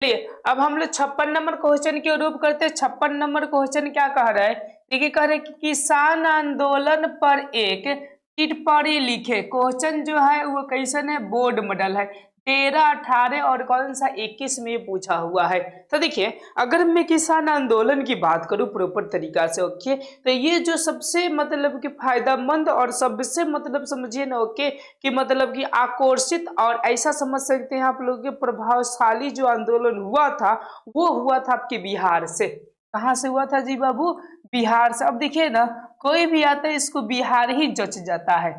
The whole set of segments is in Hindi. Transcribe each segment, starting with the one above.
चलिए अब हम लोग 56 नंबर क्वेश्चन के रूप करते हैं। 56 नंबर क्वेश्चन क्या कह रहा है? देखिए कह रहे हैं कि किसान आंदोलन पर एक टिप्पणी लिखे। क्वेश्चन जो है वो कैसन है? बोर्ड मॉडल है। 13, 18 और कौन सा 21 में पूछा हुआ है। तो देखिए अगर मैं किसान आंदोलन की बात करूं प्रॉपर तरीका से, ओके, तो ये जो सबसे मतलब कि फायदेमंद और सबसे मतलब समझिए ना, ओके, कि मतलब कि आकर्षित और ऐसा समझ सकते हैं आप लोग के प्रभावशाली जो आंदोलन हुआ था वो हुआ था आपके बिहार से। कहाँ से हुआ था जी बाबू? बिहार से। अब देखिए ना, कोई भी आता है इसको बिहार ही जच जाता है।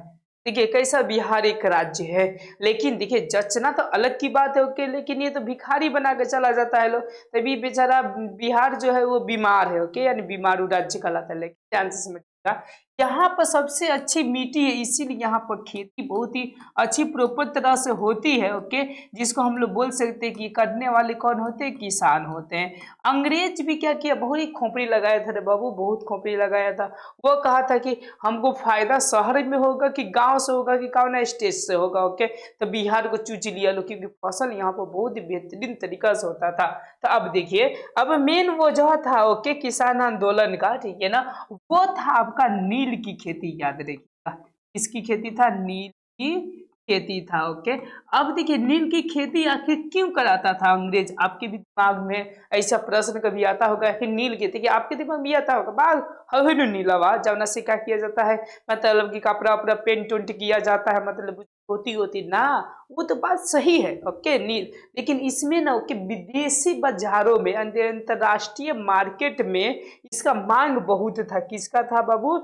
देखिए कैसा बिहार एक राज्य है, लेकिन देखिए जचना तो अलग की बात है, ओके, लेकिन ये तो भिखारी बना के चला जाता है लोग। तभी बेचारा बिहार जो है वो बीमार है, ओके, यानी बीमारू राज्य कहलाता है। लेकिन ध्यान से समझिएगा, यहाँ पर सबसे अच्छी मिट्टी है, इसीलिए यहाँ पर खेती बहुत ही अच्छी प्रॉपर तरह से होती है, ओके, जिसको हम लोग बोल सकते हैं कि करने वाले कौन होते हैं? किसान होते हैं। अंग्रेज भी क्या किया? बहुत ही खोपड़ी लगाया था रे बाबू, बहुत खोपड़ी लगाया था। वो कहा था कि हमको फायदा शहर में होगा कि गांव से होगा कि कौन स्टेट से होगा, ओके, तो बिहार को चूज लिया लो क्योंकि फसल यहाँ पर बहुत ही बेहतरीन तरीका से होता था। तो अब देखिए, अब मेन वजह था, ओके, किसान आंदोलन का, ठीक है ना, वो था आपका नील की खेती। याद रखिएगा, इसकी खेती था, नील की खेती था, ओके। अब देखिए नील की खेती आखिर क्यों कराता था अंग्रेज? आपके भी दिमाग में ऐसा प्रश्न कभी आता होगा कि नील की खेती, आपके दिमाग में आता होगा बाल हवे नीलावा जवना से क्या किया जाता है, मतलब कि कपड़ा उपड़ा पेंट उंट किया जाता है, मतलब होती होती ना, वो तो बात सही है, ओके, नील। लेकिन इसमें ना, ओके, विदेशी बाजारों में, अंतरराष्ट्रीय मार्केट में इसका मांग बहुत था। किसका था बाबू?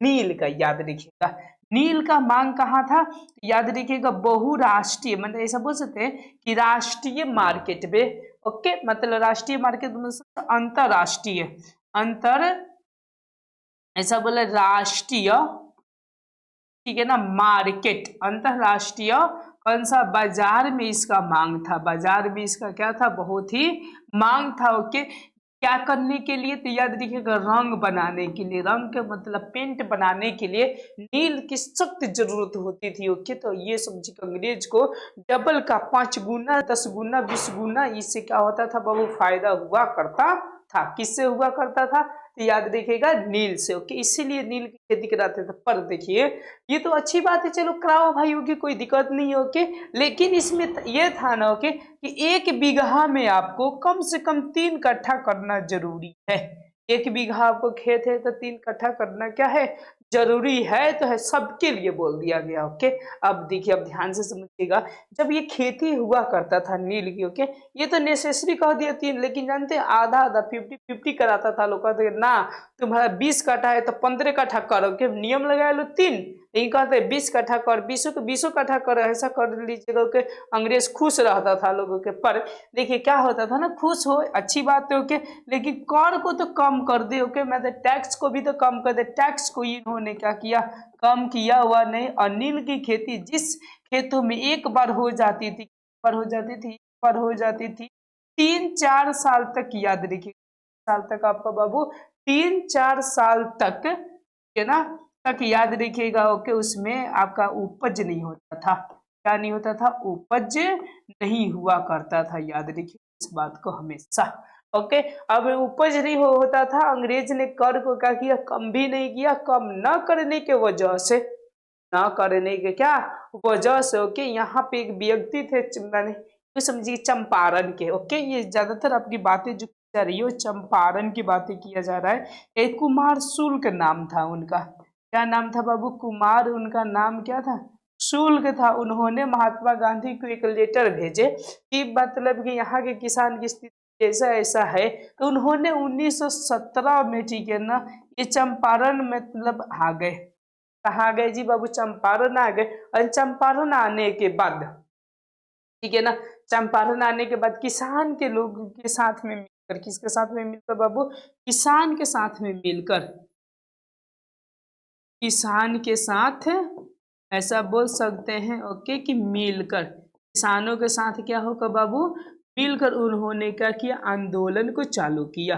नील का। याद रखिएगा, नील का मांग कहाँ था? याद रखिएगा, बहुराष्ट्रीय, मतलब ऐसा बोल सकते हैं कि राष्ट्रीय मार्केट में, ओके, मतलब राष्ट्रीय मार्केट मतलब अंतरराष्ट्रीय, अंतर, ऐसा बोले राष्ट्रीय, ठीक है ना, मार्केट, अंतरराष्ट्रीय कौन सा बाजार में इसका मांग था? बाजार में इसका क्या था? बहुत ही मांग था, ओके। क्या करने के लिए? तो याद रखिएगा, रंग बनाने के लिए, रंग के मतलब पेंट बनाने के लिए नील की सख्त जरूरत होती थी, ओके। तो ये समझिए अंग्रेज को डबल का 5 गुना 10 गुना 20 गुना इससे क्या होता था बाबू? फायदा हुआ करता था। किससे हुआ करता था? तो याद रखिएगा, नील से, ओके, इसीलिए नील की खेती कराते थे। पर देखिए ये तो अच्छी बात है, चलो कराओ भाई, ओके, कोई दिक्कत नहीं है, ओके, लेकिन इसमें ये था ना, ओके, कि 1 बीघा में आपको कम से कम 3 कट्ठा करना जरूरी है। 1 बीघा आपको खेत है तो 3 कट्ठा करना क्या है? जरूरी है। तो है, सबके लिए बोल दिया गया, ओके। अब देखिए, अब ध्यान से समझिएगा, जब ये खेती हुआ करता था नील की, ओके, ये तो नेसेसरी कह दिया 3, लेकिन जानते हैं आधा आधा 50-50 कराता था लोग। कहते ना तुम्हारा 20 कट्ठा है तो 15 कट्ठा करो, के नियम लगा लो 3, लेकिन कहते 20 कट्ठा कर, 20 कट्ठा कर, ऐसा कर लीजिएगा के अंग्रेज खुश रहता था लोगों के। पर देखिए क्या होता था ना, खुश हो अच्छी बात है, ओके, लेकिन कर को तो कम कर दे, ओके, मतलब टैक्स को भी तो कम कर दे। टैक्स को इन्होंने क्या किया? कम किया हुआ नहीं। और नील की खेती जिस खेतों में एक बार हो जाती थी, पर हो जाती थी, पर हो जाती थी 3-4 साल तक, याद रखिए, साल तक आपका बाबू, 3-4 साल तक, है ना, तक याद रखिएगा, ओके, उसमें आपका उपज नहीं होता था। क्या नहीं होता था? उपज नहीं हुआ करता था। याद रखिए इस बात को हमेशा, ओके। अब उपज नहीं होता था, अंग्रेज ने कर को क्या किया? कम भी नहीं किया। कम न करने के वजह से, ना करने के क्या वजह से, ओके, यहाँ पे एक व्यक्ति थे, मैंने तो समझिए चंपारण के, ओके, ये ज्यादातर अपनी बातें जो की जा रही है चंपारण की बातें किया जा रहा है। एक कुमार शुल्क नाम था उनका। क्या नाम था बाबू? कुमार, उनका नाम क्या था? शुल्क था। उन्होंने महात्मा गांधी को एक लेटर भेजे कि मतलब कि यहाँ के किसान की स्थिति ऐसा ऐसा है। तो उन्होंने 1917 में, ठीक है ना, ये चंपारण मतलब आ गए। कहाँ गए जी बाबू? चंपारण आ गए। और चंपारण आने के बाद, ठीक है ना, चंपारण आने के बाद किसान के लोगों के साथ में मिलकर, किसके साथ में मिलकर बाबू? किसान के साथ में मिलकर, किसान के साथ, ऐसा बोल सकते हैं, ओके, कि मिलकर, किसानों के साथ क्या होगा बाबू? मिलकर उन्होंने क्या किया? आंदोलन को चालू किया।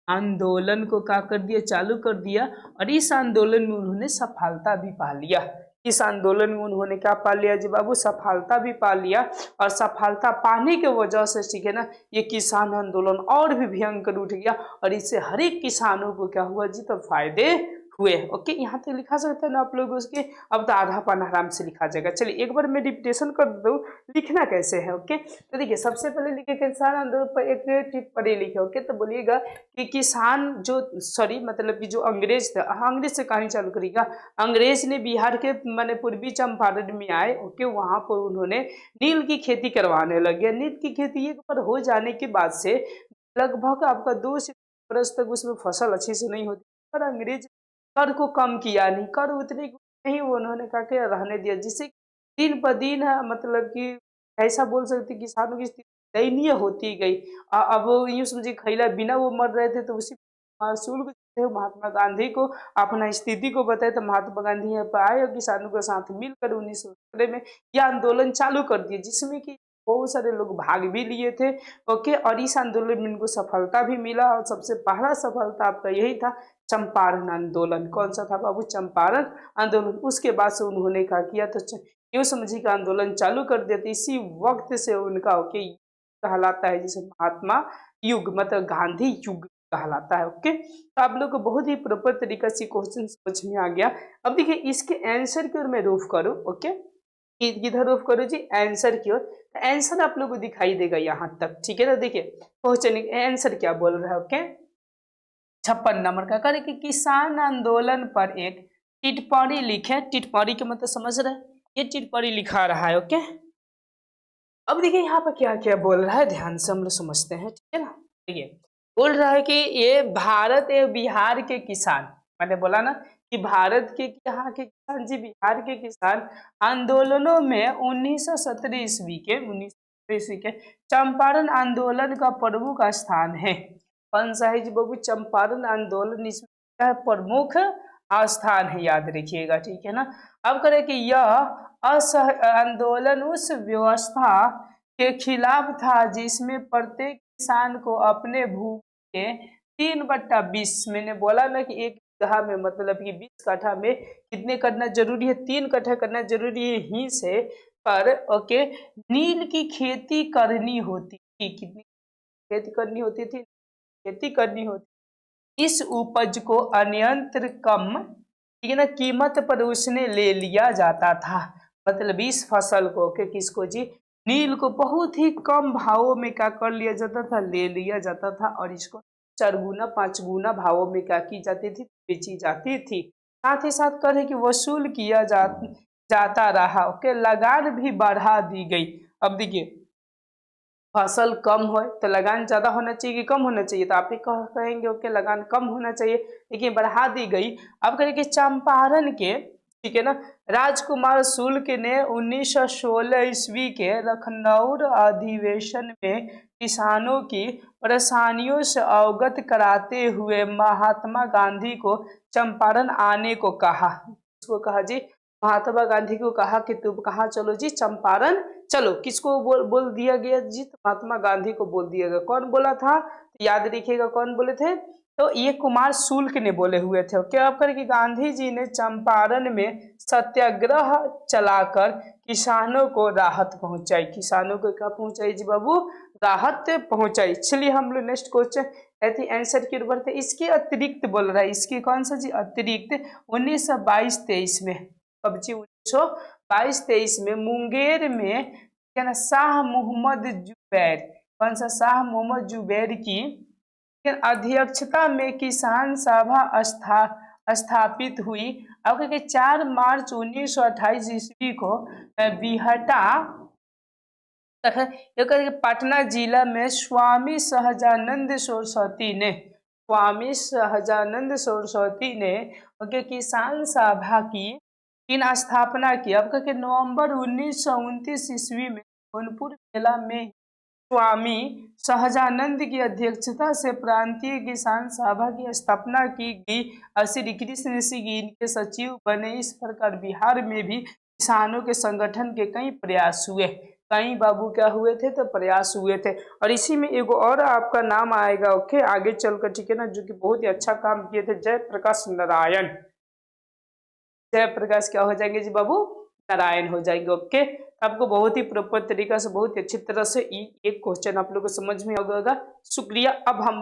आंदोलन को क्या कर दिया? चालू कर दिया। और इस आंदोलन में उन्होंने सफलता भी पा लिया। इस आंदोलन में उन्होंने क्या पा लिया जी बाबू, सफलता भी पा लिया। और सफलता पाने के वजह से ठीक है ना, ये किसान आंदोलन और भी भयंकर उठ गया और इससे हर एक किसानों को क्या हुआ जी, तो फायदे हुए। ओके, यहाँ तक लिखा सकते हैं ना आप लोग उसके। अब तो आधा पन्ना आराम से लिखा जाएगा। चलिए एक बार मैं डिक्टेशन कर दूं, लिखना कैसे है। ओके, तो देखिए सबसे पहले लिखे किसान आंदोलन पर एक टिप्पणी लिखे। ओके, तो बोलिएगा कि किसान जो सॉरी मतलब कि जो अंग्रेज था, अंग्रेज से कहानी चालू करेगा। अंग्रेज ने बिहार के माने पूर्वी चंपारण में आए। ओके, वहां पर उन्होंने नील की खेती करवाने लगे। नील की खेती एक बार हो जाने के बाद से लगभग आपका 2 से 3 वर्ष तक उसमें फसल अच्छी से नहीं होती, पर अंग्रेज कर को कम किया नहीं, कर उतने नहीं उन्होंने कहा कि रहने दिया, जिससे दिन ब दिन मतलब कि ऐसा बोल सकते किसानों की स्थिति दयनीय होती गई। अब यूँ समझिए खैला बिना वो मर रहे थे, तो उसी शुल्क थे महात्मा गांधी को अपना स्थिति को बताए, तो महात्मा गांधी यहाँ पर आए और किसानों के साथ मिलकर 1917 में यह आंदोलन चालू कर दिए, जिसमें कि बहुत सारे लोग भाग भी लिए थे। ओके, और इस आंदोलन में इनको सफलता भी मिला और सबसे पहला सफलता आपका यही था, चंपारण आंदोलन। कौन सा था बाबू, चंपारण आंदोलन। उसके बाद से उन्होंने क्या किया, तो यूँ समझिए का आंदोलन चालू कर दिया। तो इसी वक्त से उनका ओके कहलाता है, जिसे महात्मा युग मतलब गांधी युग कहलाता है। ओके, तो आप लोग को बहुत ही प्रॉपर तरीका से क्वेश्चन समझ में आ गया। अब देखिए इसके आंसर की ओर मैं रूफ करूँ। ओके, किधर रूफ करूँ जी, आंसर की ओर। आंसर आप लोग को दिखाई देगा यहाँ तक, ठीक है ना। देखिए क्वेश्चन आंसर क्या बोल रहा है। ओके, 56 नंबर का करे कि किसान आंदोलन पर एक टिप्पणी लिखे। टिप्पणी के मतलब समझ रहे हैं, ये टिप्पणी लिखा रहा है। ओके, अब देखिए यहाँ पर क्या क्या बोल रहा है, ध्यान से हम लोग समझते हैं, ठीक है ना। देखिए बोल रहा है कि ये भारत एवं बिहार के किसान, मैंने बोला ना कि भारत के यहाँ के किसान जी, बिहार के किसान आंदोलनों में 1917 ईस्वी के चंपारण आंदोलन का प्रमुख स्थान है। कौन सा है जी बाबू, चंपारण आंदोलन इसमें प्रमुख स्थान है, याद रखिएगा, ठीक है ना। अब करें कि यह आंदोलन उस व्यवस्था के खिलाफ था जिसमें प्रत्येक किसान को अपने भूमि के 3/20, मैंने बोला ना कि एक बीघा में मतलब कि 20 कट्ठा में कितने करना जरूरी है, 3 कट्ठा करना जरूरी है ही से पर ओके नील की खेती करनी होती थी। कितनी खेती करनी होती थी, खेती करनी होती। इस उपज को अन्यंत्र कम, ठीक है ना, कीमत पर उसने ले लिया जाता था। मतलब इस फसल को के किसको जी, नील को बहुत ही कम भावों में क्या कर लिया जाता था, ले लिया जाता था, और इसको 4 गुना 5 गुना भावों में क्या की जाती थी, बेची जाती थी। साथ ही साथ करे कि वसूल किया जाता रहा। ओके, लगान भी बढ़ा दी गई। अब देखिए फसल कम हो तो लगान ज्यादा होना चाहिए कि कम होना चाहिए, तो आप ही कहेंगे ओके लगान कम होना चाहिए, लेकिन बढ़ा दी गई। अब कहें कि चंपारण के, ठीक है ना, राजकुमार शुल्क ने 1916 ईस्वी के लखनऊ अधिवेशन में किसानों की परेशानियों से अवगत कराते हुए महात्मा गांधी को चंपारण आने को कहा। इसको कहा जी, महात्मा गांधी को कहा कि तुम कहाँ चलो जी, चंपारण चलो। किसको बोल दिया गया जी, तो महात्मा गांधी को बोल दिया गया। कौन बोला था, तो याद रखिएगा कौन बोले थे, तो ये कुमार शुल्क ने बोले हुए थे। क्या आप करें कि गांधी जी ने चंपारण में सत्याग्रह चलाकर किसानों को राहत पहुंचाई। किसानों को क्या पहुंचाई जी बाबू, राहत पहुंचाई। चलिए हम लोग नेक्स्ट क्वेश्चन ऐसे आंसर की ओर बढ़ते। इसके अतिरिक्त बोल रहा है, इसके कौन सा जी अतिरिक्त 1922-23 में, कब जी 1922-23 में मुंगेर में क्या ना शाह मोहम्मद जुबैर, कौन सा, शाह मोहम्मद जुबैर की अध्यक्षता में किसान सभा स्थापित हुई। अब कि 4 मार्च 1928 ईस्वी को बिहटा पटना जिला में स्वामी सहजानंद सरस्वती ने ओके किसान सभा की स्थापना की। अब के नवंबर 1929 ईस्वी में जौनपुर मेला में स्वामी सहजानंद की अध्यक्षता से प्रांतीय किसान सभा की स्थापना की गई। श्री कृष्ण सिंह इनके सचिव बने। इस प्रकार बिहार में भी किसानों के संगठन के कई प्रयास हुए, कई बाबू क्या हुए थे, तो प्रयास हुए थे। और इसी में एगो और आपका नाम आएगा ओके आगे चलकर, ठीक है ना, जो कि बहुत ही अच्छा काम किए थे, जयप्रकाश नारायण। जयप्रकाश क्या हो जाएंगे जी बाबू, नारायण हो जाएंगे। ओके, आपको बहुत ही प्रॉपर तरीका से बहुत ही अच्छी तरह से एक क्वेश्चन आप लोगों को समझ में आ गया होगा। शुक्रिया। अब हम